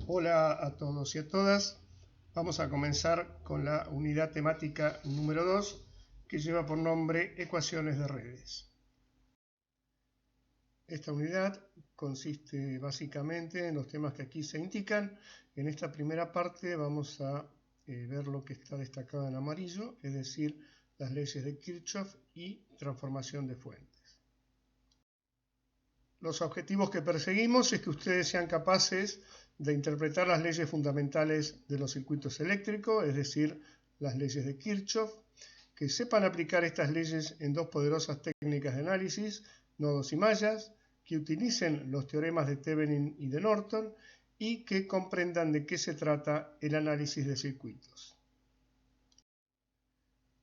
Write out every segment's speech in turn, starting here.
Hola a todos y a todas. Vamos a comenzar con la unidad temática número 2, que lleva por nombre Ecuaciones de redes. Esta unidad consiste básicamente en los temas que aquí se indican. En esta primera parte vamos a ver lo que está destacado en amarillo, es decir, las leyes de Kirchhoff y transformación de fuentes. Los objetivos que perseguimos es que ustedes sean capaces de interpretar las leyes fundamentales de los circuitos eléctricos, es decir, las leyes de Kirchhoff, que sepan aplicar estas leyes en dos poderosas técnicas de análisis, nodos y mallas, que utilicen los teoremas de Thevenin y de Norton y que comprendan de qué se trata el análisis de circuitos.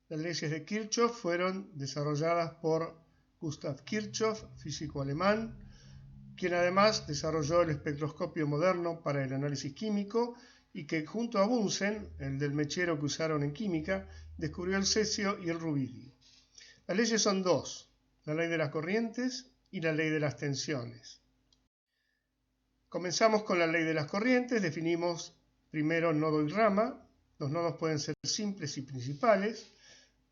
Las leyes de Kirchhoff fueron desarrolladas por Gustav Kirchhoff, físico alemán, quien además desarrolló el espectroscopio moderno para el análisis químico y que junto a Bunsen, el del mechero que usaron en química, descubrió el cesio y el rubidio. Las leyes son dos, la ley de las corrientes y la ley de las tensiones. Comenzamos con la ley de las corrientes, definimos primero nodo y rama. Los nodos pueden ser simples y principales.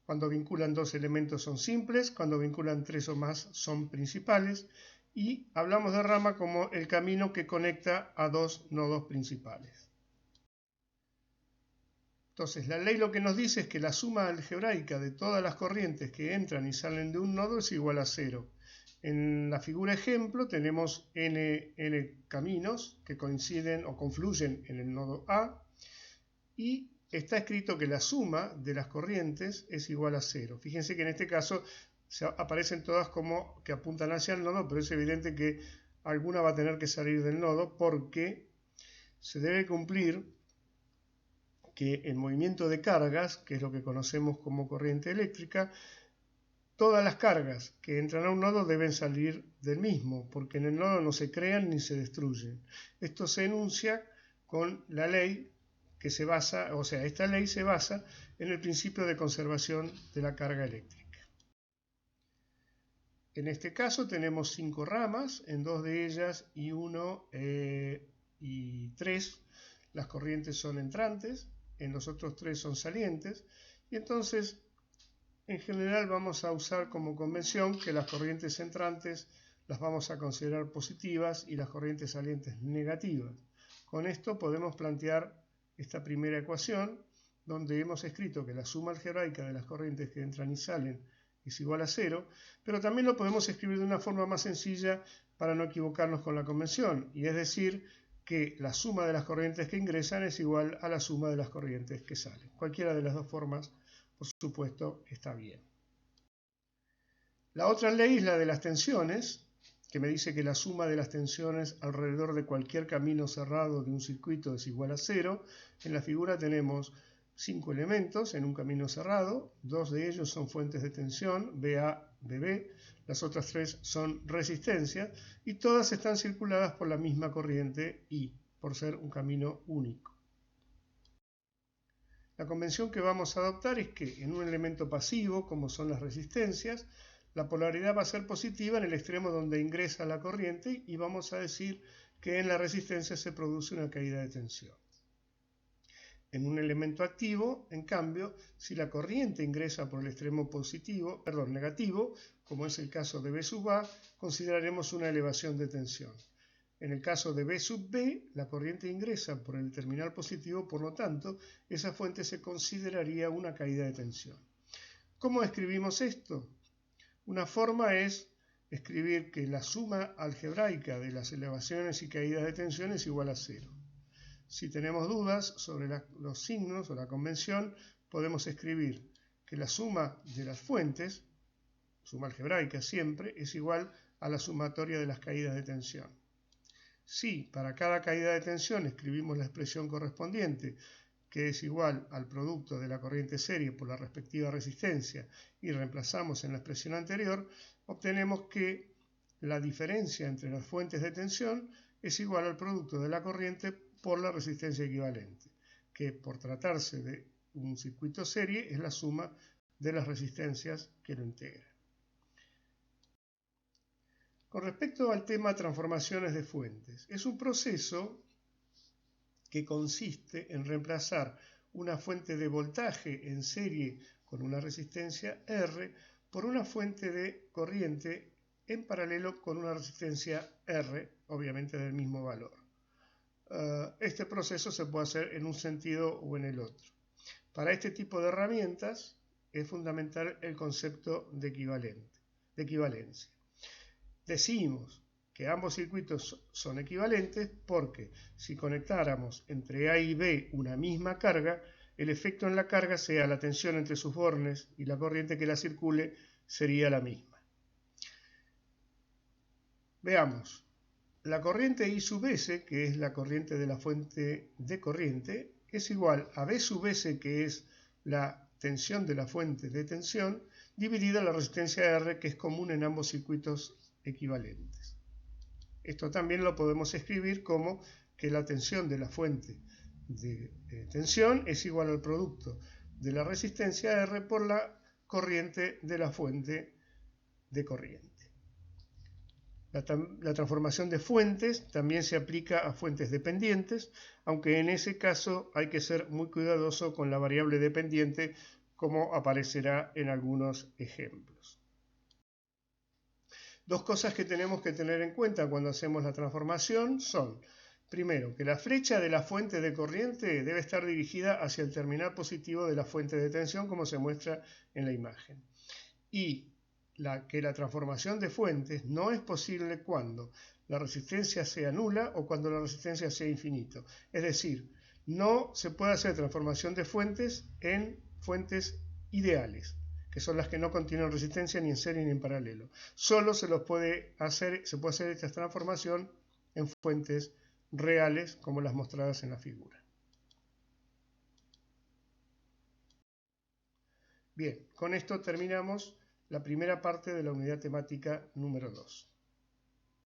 Cuando vinculan dos elementos son simples, cuando vinculan tres o más son principales. Y hablamos de rama como el camino que conecta a dos nodos principales. Entonces, la ley lo que nos dice es que la suma algebraica de todas las corrientes que entran y salen de un nodo es igual a 0. En la figura ejemplo tenemos n caminos que coinciden o confluyen en el nodo A y está escrito que la suma de las corrientes es igual a 0. Fíjense que en este caso aparecen todas como que apuntan hacia el nodo, pero es evidente que alguna va a tener que salir del nodo porque se debe cumplir que el movimiento de cargas, que es lo que conocemos como corriente eléctrica, todas las cargas que entran a un nodo deben salir del mismo, porque en el nodo no se crean ni se destruyen. Esto se enuncia con la ley que se basa, o sea, esta ley se basa en el principio de conservación de la carga eléctrica. En este caso tenemos 5 ramas, en 2 de ellas y 1 y 3 las corrientes son entrantes, en los otros 3 son salientes, y entonces en general vamos a usar como convención que las corrientes entrantes las vamos a considerar positivas y las corrientes salientes negativas. Con esto podemos plantear esta primera ecuación, donde hemos escrito que la suma algebraica de las corrientes que entran y salen es igual a 0, pero también lo podemos escribir de una forma más sencilla para no equivocarnos con la convención, y es decir, que la suma de las corrientes que ingresan es igual a la suma de las corrientes que salen. Cualquiera de las dos formas, por supuesto, está bien. La otra ley es la de las tensiones, que me dice que la suma de las tensiones alrededor de cualquier camino cerrado de un circuito es igual a 0. En la figura tenemos 5 elementos en un camino cerrado, 2 de ellos son fuentes de tensión, BA, BB, las otras 3 son resistencias y todas están circuladas por la misma corriente I, por ser un camino único. La convención que vamos a adoptar es que en un elemento pasivo, como son las resistencias, la polaridad va a ser positiva en el extremo donde ingresa la corriente y vamos a decir que en la resistencia se produce una caída de tensión. En un elemento activo, en cambio, si la corriente ingresa por el extremo negativo, como es el caso de B sub A, consideraremos una elevación de tensión. En el caso de B sub B, la corriente ingresa por el terminal positivo, por lo tanto, esa fuente se consideraría una caída de tensión. ¿Cómo escribimos esto? Una forma es escribir que la suma algebraica de las elevaciones y caídas de tensión es igual a 0. Si tenemos dudas sobre los signos o la convención, podemos escribir que la suma de las fuentes, suma algebraica siempre, es igual a la sumatoria de las caídas de tensión. Si para cada caída de tensión escribimos la expresión correspondiente, que es igual al producto de la corriente serie por la respectiva resistencia, y reemplazamos en la expresión anterior, obtenemos que la diferencia entre las fuentes de tensión es igual al producto de la corriente por la resistencia equivalente, que por tratarse de un circuito serie es la suma de las resistencias que lo integran. Con respecto al tema transformaciones de fuentes, es un proceso que consiste en reemplazar una fuente de voltaje en serie con una resistencia R por una fuente de corriente en paralelo con una resistencia R, obviamente del mismo valor. Este proceso se puede hacer en un sentido o en el otro. Para este tipo de herramientas es fundamental el concepto de equivalencia. Decimos que ambos circuitos son equivalentes porque si conectáramos entre A y B una misma carga, el efecto en la carga, sea la tensión entre sus bornes y la corriente que la circule, sería la misma. Veamos, la corriente I sub S, que es la corriente de la fuente de corriente, es igual a B sub S, que es la tensión de la fuente de tensión, dividida la resistencia R, que es común en ambos circuitos equivalentes. Esto también lo podemos escribir como que la tensión de la fuente de tensión es igual al producto de la resistencia R por la corriente de la fuente de corriente. La transformación de fuentes también se aplica a fuentes dependientes, aunque en ese caso hay que ser muy cuidadoso con la variable dependiente, como aparecerá en algunos ejemplos. Dos cosas que tenemos que tener en cuenta cuando hacemos la transformación son, primero, que la flecha de la fuente de corriente debe estar dirigida hacia el terminal positivo de la fuente de tensión, como se muestra en la imagen. Y que la transformación de fuentes no es posible cuando la resistencia sea nula o cuando la resistencia sea infinita. Es decir, no se puede hacer transformación de fuentes en fuentes ideales, que son las que no contienen resistencia ni en serie ni en paralelo. Solo se puede hacer esta transformación en fuentes reales, como las mostradas en la figura. Bien, con esto terminamos la primera parte de la unidad temática número 2.